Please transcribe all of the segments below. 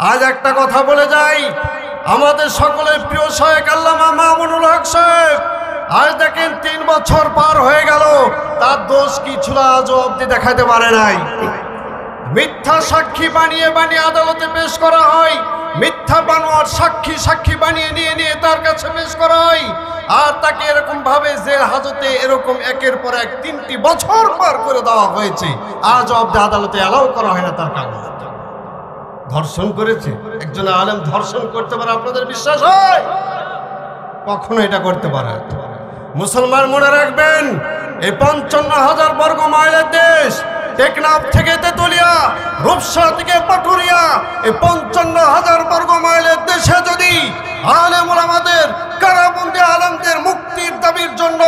আজ একটা কথা বলে যাই, আমাদের সকলের প্রিয় শায়েখ আল্লামা মামুনুল হক সাহেব আজ দেখেন 3 বছর পার হয়ে গেল, তার দোষ কি ছিল আজও অবধি দেখাতে পারে নাই। মিথ্যা সাক্ষী বানিয়ে বানিয়ে আদালতে পেশ করা হয়, মিথ্যা বানোয়ার সাক্ষী বানিয়ে নিয়ে তার কাছে পেশ করা হয়, আর তাকে এরকম ভাবে জেল হাজতে এরকম একের পর এক 3টি বছর পার করে দেওয়া হয়েছে। আজ অবধি আদালতে অ্যালাউ করা হয় না তার কাগজ। ধর্ষণ করেছে একজন আলেম, ধর্ষণ করতে পারে আপনাদের বিশ্বাস হয়? কখনো এটা করতে পারে? মুসলমান মনে রাখবেন, এই 55,000 বর্গ মাইলের দেশ, টেকনাফ থেকে তেতুলিয়া, রূপসা থেকে পাটুরিয়া, এই 55,000 বর্গ মাইলের দেশে যদি আলেম ওলামাদের, কারাবন্দী আলেমদের মুক্তির দাবির জন্য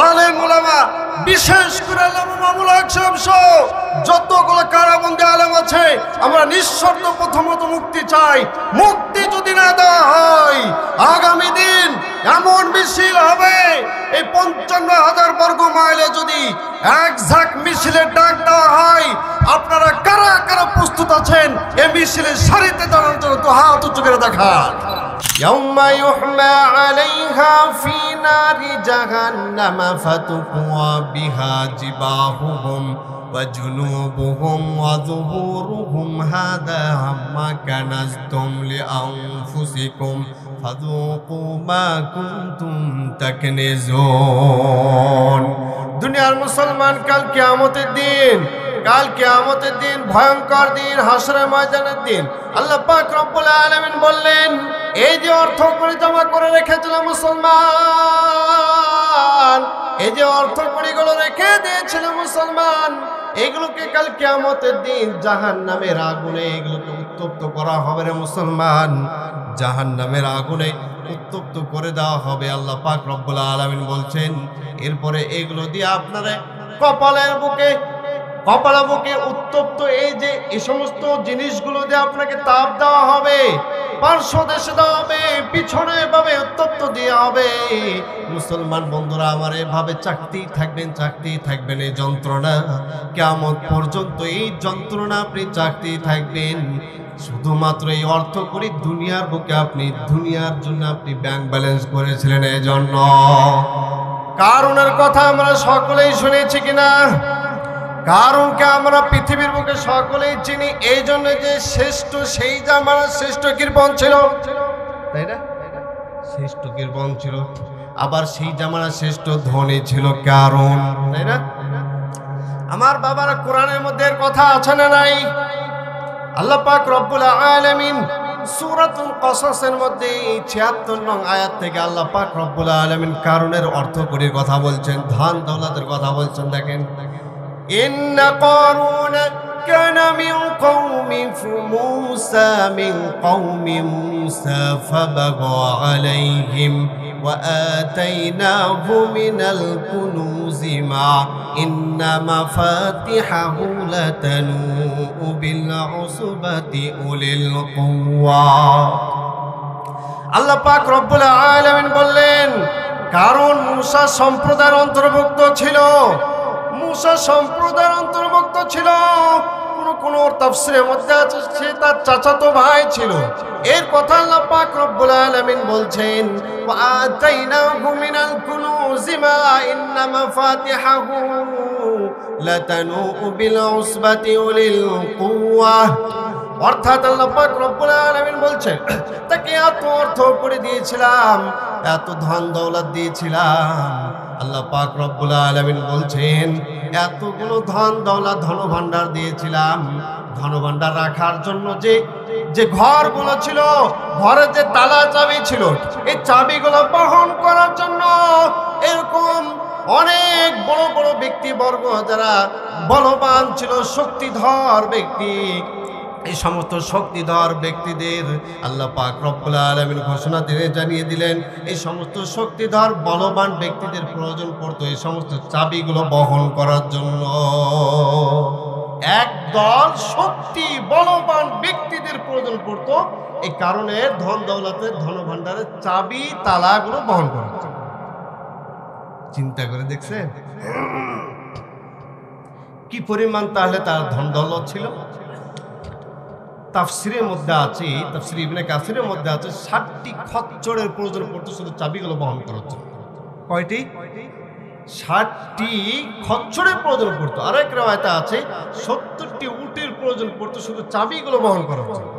আলেম ওলামা, বিশেষ করে আল্লামা মামুনুল হক সাহেব সহ যতগুলো কারাবন্দী আলেম আছে, আমরা নিঃশর্ত প্রথমত মুক্তি চাই। মুক্তি যদি না দেওয়া হয়, আগামী দিন এমন মিছিল হবে, এই 55,000 বর্গ মাইলে যদি এক ঝাঁক মিছিলের ডাক দেওয়া হয়, আপনারা কারা কারা প্রস্তুত আছেন এই মিছিলের সারিতে দাঁড়ানোর জন্য? তো হাত উঁচু করে দেখান। ইয়াউমা ইউহমা আলাইহা ফি নারি জাহান্নামা ফাতুকুয়া বিহা জিবাহুহুম ওয়া জুনুবুহুম ওয়া যুহুরুহুম হাদা মা কানাজতুম লিআনফুসিকুম ফাযুকু মা কুনতুম তাকনিজুন। দুনিয়ার মুসলমান, কাল কিয়ামতের দিন ভয়ঙ্কর দিন, হাসরের ময়দানের দিন। আল্লাহ পাক রব্বুল আলামিন বললেন, এই যে অর্থ করে জমা করে রেখেছিল মুসলমান, এই যে অর্থ কড়িগুলো রেখে দিয়েছিল মুসলমান, এগুলোকে কাল কিয়ামতের দিন জাহান্নামের আগুনে এগুলোকে উত্তপ্ত করা হবে রে মুসলমান, জাহান্নামের আগুনে উত্তপ্ত করে দেওয়া হবে। আল্লাহ পাক রব্বুল আলামিন বলছেন, এরপরে এগুলো দিয়ে আপনারা কপালের বুকে উত্তপ্ত এই সমস্ত জিনিসগুলো দিয়ে আপনাকে তাপ দেওয়া হবে, পার্শ্ব দেশে দেওয়া হবে, পিছনে এভাবে উত্তপ্ত দেওয়া হবে। মুসলমান বন্ধুরা আমার, এভাবে চাকতেই থাকবেন এই যন্ত্রণা কিয়ামত পর্যন্ত। এই যন্ত্রণা আপনি চাকতেই থাকবেন। শুধুমাত্র এই অর্থ করি দুনিয়ার বুকে আপনি, দুনিয়ার জন্য আপনি ব্যাংক ব্যালেন্স করেছিলেন। এই জন্য কারুনের কথা আমরা সকলেই শুনেছি কিনা? কারণকে আমরা পৃথিবীর বুকে সকলেই চিনি, এই জন্য যে শ্রেষ্ঠ, সেই জামানার শ্রেষ্ঠ কৃপণ ছিল, তাই না? শ্রেষ্ঠ কৃপণ ছিল, আবার সেই জামানার শ্রেষ্ঠ ধনী ছিল কারণ, তাই না? আমার বাবারা, কোরআনের মধ্যে এর কথা আছে না নাই? আল্লাহ পাক রব্বুল আলামিন সূরাতুল কসসের মধ্যে ৭৬ নং আয়াত থেকে আল্লাহ পাক রব্বুল আলামিন কারণের অর্থ করির কথা বলছেন, ধন দৌলতের কথা বলছেন। দেখেন, إن قارون كان من قوم موسى فبغى عليهم وآتيناه من الكنوز ما إن مفاتحه لتنوء بالعصبة أولي القوة। আল্লাহ পাক রব্বুল আলামিন বললেন, কারণ মুসা সম্প্রদায়ের অন্তর্ভুক্ত ছিল, কোন তাফসীরের মধ্যে আছে সে তার চাচাতো ভাই ছিল। এর কথা আল্লাহ পাক রব্বুল আলামিন বলছেন, ওয়া আতাইনাহু মিনাল কুনুজি মা ইন্না মাফাতিহাহু লাতানূউ বিল উসবাতি উলিল কুওয়া। অর্থাৎ আল্লাহ পাক রব্বুল আলামিন বলছেন, তাকে এত অর্থ করে দিয়েছিলাম, এত ধন দৌলত দিয়েছিলাম। আল্লাহ পাক রব্বুল আলামিন বলছেন, এতগুলো ধন দৌলত, ধন ভাণ্ডার দিয়েছিলাম, ধন ভাণ্ডার রাখার জন্য যে ঘরগুলো ছিল, ঘরের যে তালা চাবি ছিল, এই চাবিগুলো বহন করার জন্য এরকম অনেক বড় বড় ব্যক্তিবর্গ যারা বলবান ছিল, শক্তিধর ব্যক্তি, এই সমস্ত শক্তিধর ব্যক্তিদের আল্লাহ পাক রব্বুল আলামিন ঘোষণা দিয়ে জানিয়ে দিলেন, এই সমস্ত শক্তিধর বলবান ব্যক্তিদের প্রয়োজন পড়তো এই সমস্ত চাবিগুলো বহন করার জন্য। একদল শক্তি বলবান ব্যক্তিদের প্রয়োজন পড়তো, এই কারণে ধন দৌলতের, ধন ভাণ্ডারের চাবি তালাগুলো বহন করার জন্য। চিন্তা করে দেখছেন কি পরিমাণ তাহলে তার ধন দৌলত ছিল? তাফসিরের মধ্যে আছে, তাফসির ইবনে কাসিরের মধ্যে আছে 60টি খচ্চরের প্রয়োজন পড়তো শুধু চাবিগুলো বহন করার জন্য। কয়টি? 60টি খচ্চরের প্রয়োজন পড়তো। আরেক রাওয়ায়াতে আছে 70টি উটের প্রয়োজন পড়তো শুধু চাবিগুলো বহন করার জন্য।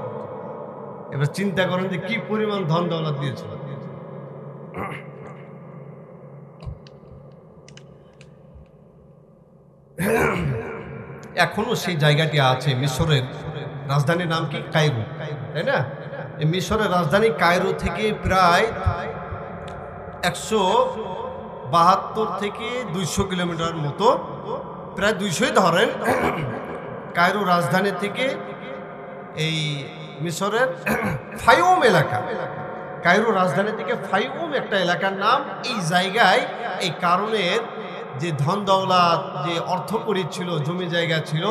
এবার চিন্তা করেন যে কি পরিমাণ ধন দৌলত দিয়েছিল। এখনো সেই জায়গাটি আছে। মিশরের রাজধানীর নাম কি? কায়রো, তাই না? এই মিশরের রাজধানী কায়রো থেকে প্রায় 172 থেকে 200 কিলোমিটার মতো, প্রায় 200ই ধরেন। কায়রো রাজধানী থেকে এই মিশরের ফাইউম এলাকা, কায়রো রাজধানী থেকে ফাইউম একটা এলাকার নাম। এই জায়গায় এই কারণের যে ধন দৌলত, যে অর্থকড়ি ছিল, জমি জায়গা ছিল,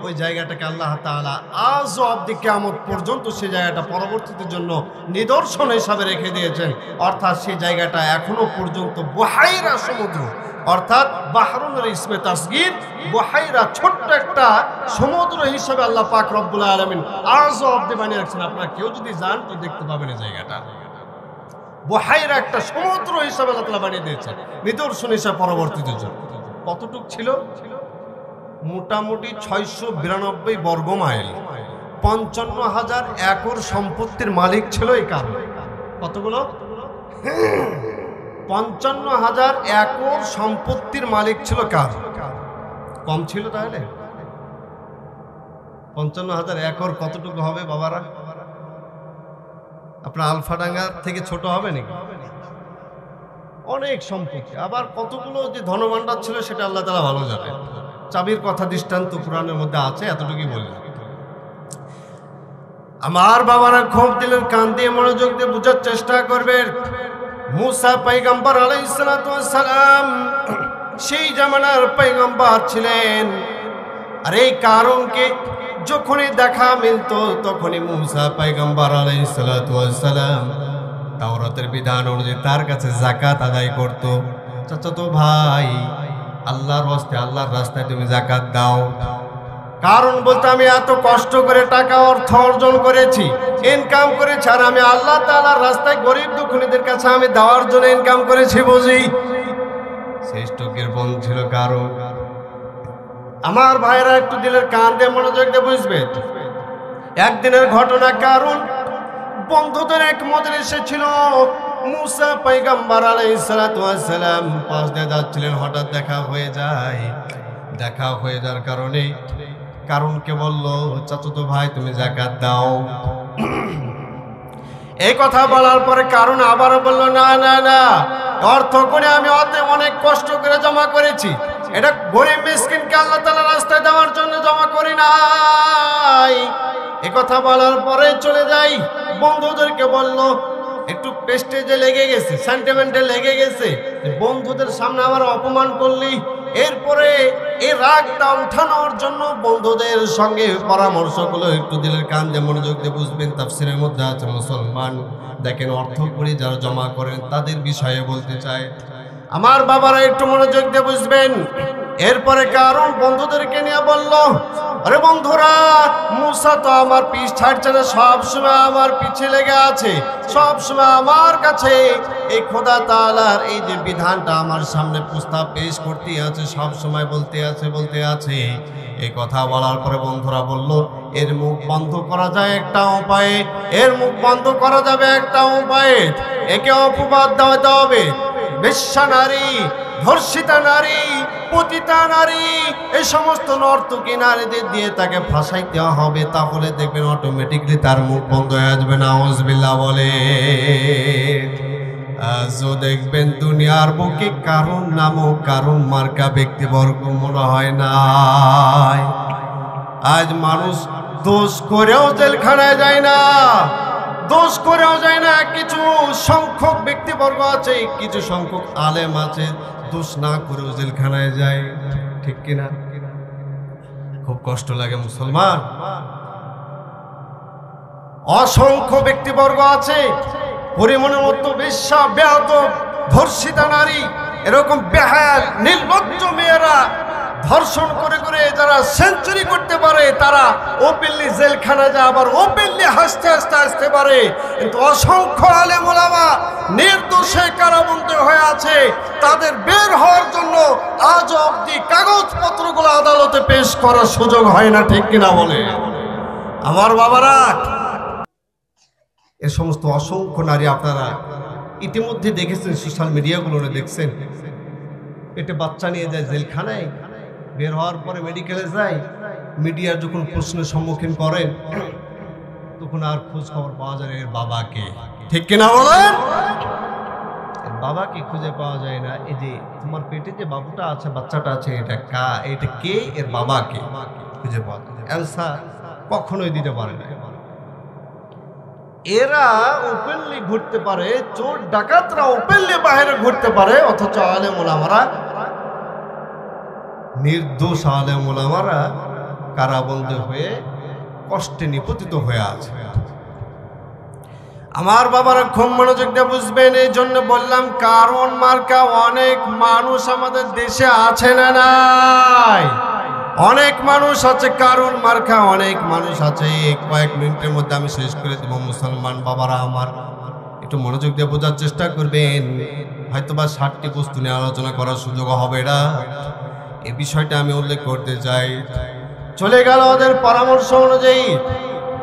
ওই জায়গাটাকে আল্লাহ তাআলা আজ অবধি কিয়ামত পর্যন্ত সেই জায়গাটা পরবর্তীদের জন্য নিদর্শন হিসাবে রেখে দিয়েছেন। অর্থাৎ সেই জায়গাটা এখনো পর্যন্ত বুহাইরা সমুদ্র, অর্থাৎ বাহরুনের ইসমে তাসগীর, বুহাইরা ছোট্ট একটা সমুদ্র হিসাবে আল্লাহ পাক রব্বুল আলামিন আজ অবধি বানিয়ে রাখছেন। আপনারা কেউ যদি যান তো দেখতে পাবেন এই জায়গাটা। বুহাইরা একটা সমুদ্র হিসাবে আল্লাহ তাআলা বানিয়ে দিয়েছেন নিদর্শন হিসাবে পরবর্তীদের জন্য। কতটুক ছিল? মোটামুটি 692 বর্গ মাইল, 55,000 একর সম্পত্তির মালিক ছিল এই কারণ। কতগুলো? 55,000 একর সম্পত্তির মালিক ছিল কার? কম ছিল তাহলে? 55,000 একর কতটুকু হবে বাবারা? আপনার আলফাডাঙ্গা থেকে ছোট হবে নাকি? অনেক সম্পত্তি। আবার কতগুলো যে ধনভাণ্ডার ছিল সেটা আল্লাহ তাআলা ভালো জানেন। চাবির কথা দৃষ্টান্ত কুরআনের মধ্যে আছে, এতটুকুই বলি। আমার বাবারা খুব দিলের কান দিয়ে মনোযোগ দিয়ে বোঝার চেষ্টা করবেন। মুসা পয়গম্বর আলাইহিস সালাতু ওয়াস সালাম সেই জামানার পয়গম্বর ছিলেন। আর এই কারণকে যখনই দেখা মিলত তখনই মুসা পয়গম্বর আলাইহিস সালাতু ওয়াস সালাম তাওরাতের বিধান অনুযায়ী তার কাছে যাকাত আদায় করত। চাচাতো ভাই, আল্লাহর আল্লাহর রাস্তায় তুমি যাকাত দাও। কারণ বলতে আমি এত কষ্ট করে টাকা অর্থ অর্জন করেছি, ইনকাম করেছি, আর আমি আল্লাহ তাআলার রাস্তায় গরিব দুঃখীদের কাছে আমি দেওয়ার জন্য ইনকাম করেছি বুঝি। শ্রেষ্ঠ কৃপণ ছিল কারণ। আমার ভাইরা একটু দিলের কান দিয়ে মনোযোগ দিয়ে বুঝবে। একদিনের ঘটনা। কারণ বন্ধুদের এক মজলিসে ছিল। মুসা পয়গম্বর আলাইহিস সালাতু ওয়াস সালাম পাশ দিয়ে যাচ্ছিলেন, হঠাৎ দেখা হয়ে যায়। দেখা হয়ে যাওয়ার কারণে কারণকে বলল, চাচাতো ভাই তুমি যাকাত দাও। এই কথা বলার পরে কারণ আবারও বলল, না না না, অর্থ করে আমি অনেক কষ্ট করে জমা করেছি, এটা গরিব মিসকিনকে আল্লাহ তাআলার রাস্তায় দেওয়ার জন্য জমা করি নাই। এ কথা বলার পরে চলে যাই। বন্ধুদেরকে বলল, একটু পেস্টেজে লেগে গেছে, সেন্টিমেন্টে লেগে গেছে, বন্ধুদের সামনে আমার অপমান করলি। এরপরে এই রাগটা উঠানোর জন্য বন্ধুদের সঙ্গে পরামর্শ করলো। একটু দিলের কান দিয়ে মনোযোগ দিয়ে বুঝবেন। তাফসীরের মধ্যে আছে মুসলমান দেখেন অর্থ করে যারা জমা করেন তাদের বিষয়ে বলতে চায়। আমার বাবারা একটু মনোযোগ দিয়ে বুঝবেন। এরপরে কারণ বন্ধুদেরকে নিয়ে বলল, আরে বন্ধুরা, মুসা তো আমার পিছ ছাড়ছে না, সবসময় আমার পিছে লেগে আছে, সবসময় আমার কাছে এই খোদা তাআলার এই যে বিধানটা আমার সামনে প্রস্তাব পেশ করতে আছে, সবসময় বলতে আছে। এই কথা বলার পরে বন্ধুরা বলল, এর মুখ বন্ধ করা যায় একটা উপায়ে, এর মুখ বন্ধ করা যাবে একটা উপায়ে। একে অপবাদ দেওয়াতে হবে। বেশ্যা নারী, ধর্ষিতা নারী, পতিতা নারী, এই সমস্ত নর্তকী নারীদের দিয়ে তাকে ফাঁসাইতে হবে। তাহলে দেখবেন অটোমেটিকলি তার মুখ বন্ধ হয়ে আসবে। নাউজুবিল্লাহ বলে। আজও দেখবেন দুনিয়ার বুকে কারণ নামক কারণ মার্কা ব্যক্তিবর্গ মনে হয় না। আজ মানুষ দোষ করেও জেলখানায় যায় না, দোষ করেও যায় না। কিছু সংখ্যক ব্যক্তিবর্গ আছে, কিছু সংখ্যক আলেম আছে, দোষ না করেও জেলখানায় যায়। ঠিক কিনা? খুব কষ্ট লাগে মুসলমান। অসংখ্য ব্যক্তিবর্গ আছে পরিমণের মতো বেশ্যা, বেয়াদব, ধর্ষিতা নারী, এরকম বেহায়াল নির্লজ্জ মেয়েরা ধর্ষণ করে করে যারা সেঞ্চুরি করতে পারে তারা ওপেনলি জেলখানা যায়, আবার ওপেনলি হাসতে হাসতে আসতে পারে। কিন্তু অসংখ্য আলেম ওলামা নির্দোষে কারাবন্দী হয়ে আছে, তাদের বের হওয়ার জন্য আজ অবধি কাগজপত্রগুলো আদালতে পেশ করার সুযোগ হয় না, ঠিক কিনা বলে আমার বাবারা? এ সমস্ত অসংখ্য নারী আপনারা ইতিমধ্যে দেখেছেন, সোশ্যাল মিডিয়াগুলো দেখছেন, পেটে বাচ্চা নিয়ে যায় জেলখানায়, বের হওয়ার পরে মেডিকেলে যায়, মিডিয়ার যখন প্রশ্নের সম্মুখীন করেন তখন আর খোঁজ খবর পাওয়া যায় এর বাবাকে, ঠিক কিনা বলেন? এর বাবাকে খুঁজে পাওয়া যায় না। এই যে তোমার পেটে যে বাবুটা আছে, বাচ্চাটা আছে, এটা কে? এর বাবাকে খুঁজে পাওয়া যায় অ্যান্সার কখনোই দিতে পারে না। এরা ওপেনলি ঘুরতে পারে, চোর ডাকাতরা ওপেনলি বাইরে ঘুরতে পারে, অথচ আলেম ওলামারা, নির্দোষ আলেম ওলামারা কারাবন্দী হয়ে কষ্টে নিপতিত হয়ে আছে। আমার বাবারা খুব মনোযোগ দিয়ে বুঝবেন, এই জন্য বললাম কারণ মার্কা অনেক মানুষ আমাদের দেশে আছে না নাই? অনেক মানুষ আছে কারণ মার্কা, অনেক মানুষ আছে। কয়েক মিনিটের মধ্যে আমি শেষ করে দেব। মুসলমান বাবারা আমার একটু মনোযোগ দিয়ে বোঝার চেষ্টা করবেন, হয়তোবা 60টি বস্তু নিয়ে আলোচনা করার সুযোগ হবে না, এই বিষয়টা আমি উল্লেখ করতে চাই। চলে গেল ওদের পরামর্শ অনুযায়ী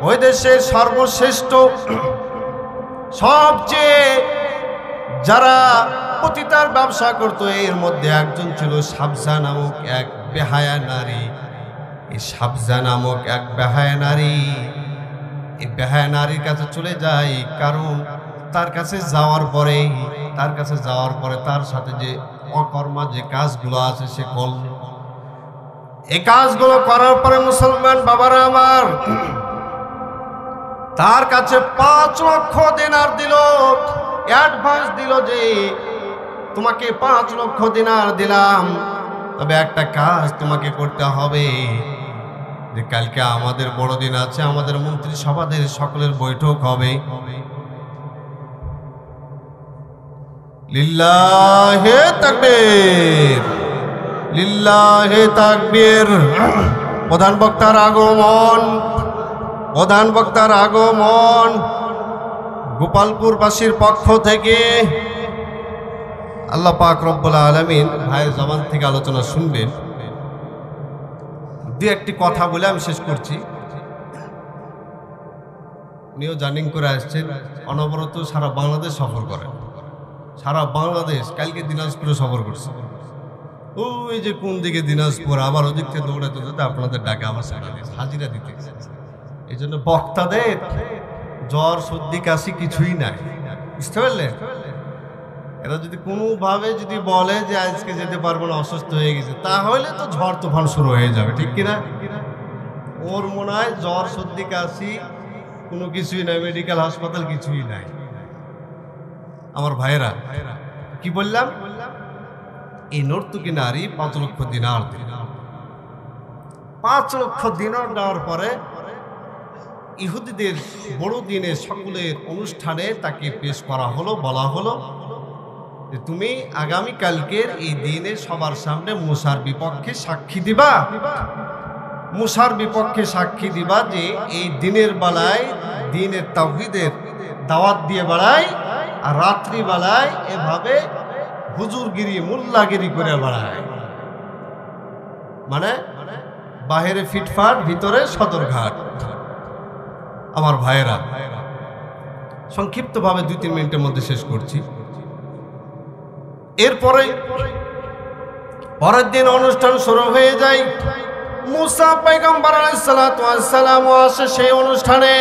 ওই দেশের সর্বশ্রেষ্ঠ, সবচেয়ে যারা পতিতার ব্যবসা করত, এর মধ্যে একজন ছিল সাবজা নামক এক বেহায়া নারী। এই সাবজা নামক এক বেহায়া নারী, এই বেহায়া নারীর কাছে চলে যায়, কারণ তার কাছে যাওয়ার পরে তার সাথে যে অকর্মা যে কাজগুলো আছে সে করল। এই কাজগুলো করার পরে মুসলমান বাবারা আমার তার কাছে 5 লক্ষ দিনার দিল, অ্যাডভান্স দিল যে তোমাকে 5 লক্ষ দিনার দিলাম, তবে একটা কাজ তোমাকে করতে হবে, যে কালকে আমাদের বড়দিন আছে, আমাদের মন্ত্রী সভাদের সকলের বৈঠক হবে। লিল্লাহে তাকবীর, লিল্লাহে তাকবীর। প্রধান বক্তার আগমন গোপালপুরবাসীর পক্ষ থেকে। আল্লাহ পাক রব্বুল আলামিন ভাইয়ের জবান থেকে আলোচনা শুনবেন। দু একটি কথা বলে আমি শেষ করছি। উনিও জার্নিং করে আসছেন, অনবরত সারা বাংলাদেশ সফর করেন, সারা বাংলাদেশ। কালকে দিনাজপুরে সফর করছে, ওই যে কোন দিকে দিনাজপুর, আবার ওদিক থেকে দৌড়াতে দৌড়াতে আপনাদের ডাকে আমার হাজিরা দিতে। এই জন্য বক্তাদের জ্বর সর্দি কাশি কিছুই নাই, বুঝতে পারলেন? এরা যদি কোনোভাবে যদি বলে যে আজকে যেতে পারবো না, অসুস্থ হয়ে গেছে, তাহলে তো ঝড় তুফান শুরু হয়ে যাবে, ঠিক কিনা? ওর মনে হয় জ্বর সর্দি কাশি কোনো কিছুই নাই, মেডিকেল হাসপাতাল কিছুই নাই। আমার ভাইয়েরা কি বললাম, এই নর্তকী নারী 5 লক্ষ দিনার দিল। 5 লক্ষ দিনার দেওয়ার পরে ইহুদিদের বড়দিনে সকলের অনুষ্ঠানে তাকে পেশ করা হলো, বলা হলো যে তুমি আগামীকালকের এই দিনে সবার সামনে মুসার বিপক্ষে সাক্ষী দিবা, মুসার বিপক্ষে সাক্ষী দিবা যে এই দিনের বেলায় দিনের তাওহীদের দাওয়াত দিয়ে বেড়ায়, আর রাত্রি বেলায় এভাবে হুজুরগিরি মোল্লাগিরি করে বেড়ায়, মানে বাহিরে ফিটফাট ভিতরে সদরঘাট। আমার ভাইয়েরা সংক্ষিপ্তভাবে 2-3 মিনিটের মধ্যে শেষ করছি। এরপরে পরের দিন অনুষ্ঠান শুরু হয়ে যায়। মুসা পয়গম্বর আলাইহিস সালাতু ওয়াস সালাম আসে সেই অনুষ্ঠানে।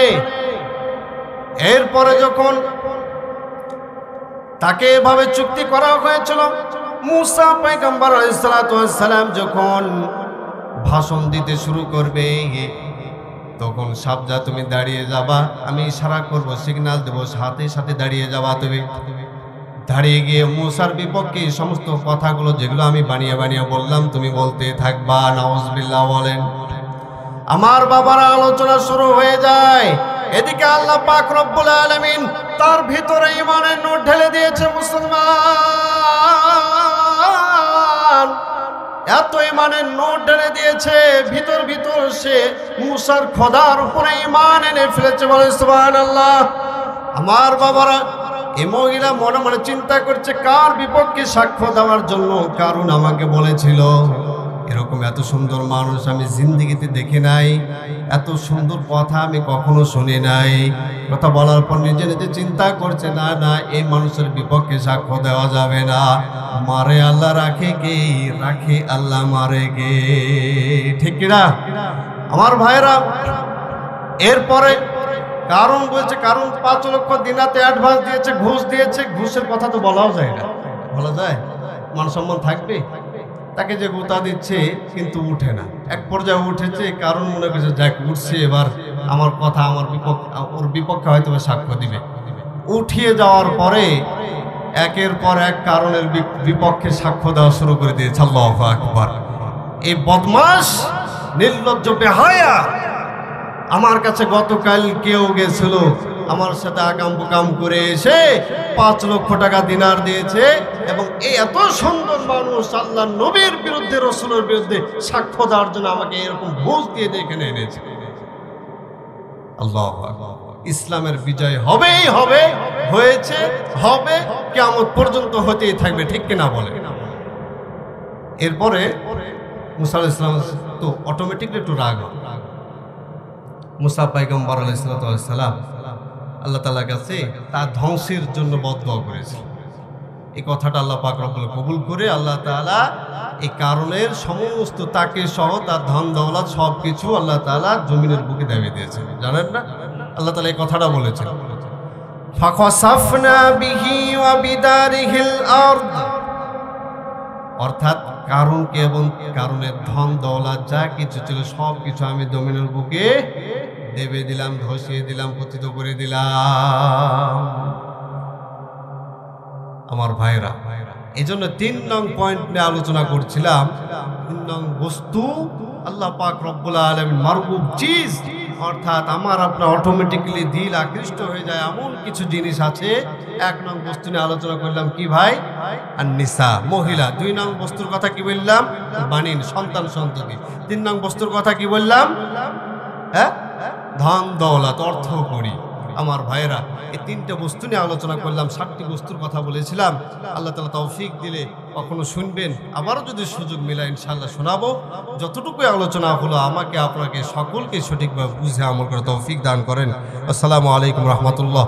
এরপরে যখন তাকে এভাবে চুক্তি করা হয়েছিল, মুসা পয়গম্বর আলাইহিস সালাতু ওয়াস সালাম যখন ভাষণ দিতে শুরু করবে, তখন সাবজা তুমি দাঁড়িয়ে যাবা, আমি ইশারা করব, সিগন্যাল দেব, সাথে সাথে দাঁড়িয়ে যাবা। তুমি দাঁড়িয়ে গিয়ে মুসার বিপক্ষে সমস্ত কথাগুলো যেগুলো আমি বানিয়ে বানিয়ে বললাম তুমি বলতে থাকবা। নাউজুবিল্লাহ বলেন। আমার বাবারা আলোচনা শুরু হয়ে যায়। এদিকে আল্লাহ পাক রব্বুল আলামিন তার ভিতরে ঈমানের নূর ঢেলে দিয়েছে। মুসলমান এত ইমানের নোট ঢেলে দিয়েছে, ভিতর ভিতর সে মুসার খোদার উপরে ইমান এনে ফেলেছে। বলে সুবহানাল্লাহ। আমার বাবারা, এই মহিলা মনে মনে চিন্তা করছে কার বিপক্ষে সাক্ষ্য দেওয়ার জন্য। কারণ আমাকে বলেছিল এরকম এত সুন্দর মানুষ আমি জিন্দেগিতে দেখি নাই, এত সুন্দর কথা আমি কখনো শুনি নাই। কথা বলার পর নিজে নিজে চিন্তা করছে না না, এই মানুষের বিপক্ষে সাক্ষ্য দেওয়া যাবে না। মারে আল্লাহ, রাখে কে? রাখে আল্লাহ, মারে কে? ঠিক কিনা আমার ভাইরা? এরপরে কারণ বলছে, কারণ 5 লক্ষ দিনাতে অ্যাডভান্স দিয়েছে, ঘুষ দিয়েছে। ঘুষের কথা তো বলাও যায় না, বলা যায়? মান সম্মান থাকবে? তাকে যে গোতা দিচ্ছে কিন্তু উঠে না। এক পর্যায়ে উঠেছে, কারণ মনে করছে যাক উঠছে, এবার আমার কথা আমার বিপক্ষে, ওর বিপক্ষে হয়তো সাক্ষ্য দিবে। উঠিয়ে যাওয়ার পরে একের পর এক কারণের বিপক্ষে সাক্ষ্য দেওয়া শুরু করে দিয়েছে। আল্লাহু আকবার। এই বদমাশ, নির্লজ্জ, বেহায়া আমার কাছে গতকাল কেউ গেছিল, আমার সাথে আকাম বুকাম করে এসে 5 লক্ষ টাকা দিনার দিয়েছে, এবং এই এত সুন্দর মানুষ আল্লাহ নবীর বিরুদ্ধে, রসুলের বিরুদ্ধে সাক্ষ্য দেওয়ার জন্য আমাকে এরকম ঘুষ দিয়ে এখানে এনেছে। আল্লাহু আকবার। ইসলামের বিজয় হবেই হবে, হয়েছে, হবে, কিয়ামত পর্যন্ত হতেই থাকবে। ঠিক কিনা বলে? এরপরে মুসা আলাইহিস সালাম তো অটোমেটিকলি একটু রাগ। মুসা পয়গম্বর আলাইহিস সালাম আল্লাহ তাআলার কাছে তার ধ্বংসের জন্য বদদোয়া করেছে। এই কথাটা আল্লাহ পাক রব্বুল কবুল করে আল্লাহ তাআলা এই কারণের সমস্ত তাকে সহ তার ধন দৌলত সবকিছু আল্লাহ তাআলা জমিনের বুকে দেবে দিয়েছেন। জানেন না? আল্লাহ তাআলা এই কথাটা বলেছেন, ফাখাসাফনা বিহি ওয়া বিদারিহিল আরদ। অর্থাৎ কারণকে এবং কারণের ধন দৌলত যা কিছু ছিল সব কিছু আমি জমিনের বুকে দেবে দিলাম, ধসিয়ে দিলাম, পতিত করে দিলাম। আমার ভাইরা, এই জন্য 3 নং পয়েন্ট নিয়ে আলোচনা করছিলাম। 3 নং বস্তু আল্লাহ পাক রব্বুল আলামিন মারগুব চিজ, অর্থাৎ আমার আপনার অটোমেটিক্যালি দিল আকৃষ্ট হয়ে যায় এমন কিছু জিনিস আছে। 1 নং বস্তু নিয়ে আলোচনা করলাম কি ভাই? আর নিসা, মহিলা। 2 নং বস্তুর কথা কি বললাম? বানিন, সন্তান সন্ততি। 3 নং বস্তুর কথা কি বললাম? হ্যাঁ, ধন দৌলত, অর্থ করি। আমার ভাইরা, এই 3টে বস্তু নিয়ে আলোচনা করলাম। 7টি বস্তুর কথা বলেছিলাম। আল্লাহ তাআলা তৌফিক দিলে কখনো শুনবেন, আবারও যদি সুযোগ মেলে ইনশাআল্লাহ শোনাবো। যতটুকু আলোচনা হলো আমাকে আপনাকে সকলকে সঠিকভাবে বুঝে আমল করে তৌফিক দান করেন। আসসালামু আলাইকুম রাহমাতুল্লাহ।